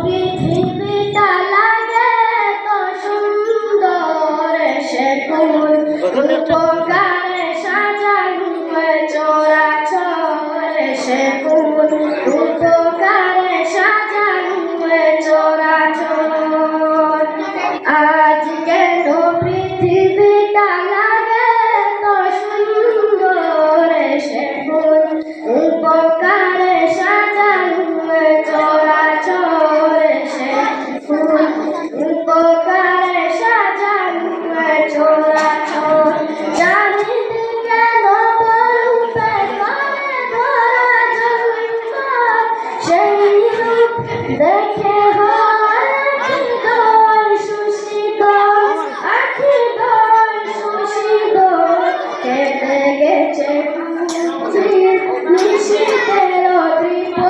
পৃথিবীটা লাগে তো সুন্দর সে ফুল উপকারে সাজানো চরাচর সে ফুল উপকারে সাজানো চরাচর। আজ কেন পৃথিবীটা লাগে তো সুন্দর সে ফুল উপকারে সাজানো চরাচর সে ফুল উপকারে সাজানো চরাচর। চারিদিকে নবরূপে করে ধরা জন্ম সেই রূপ দেখে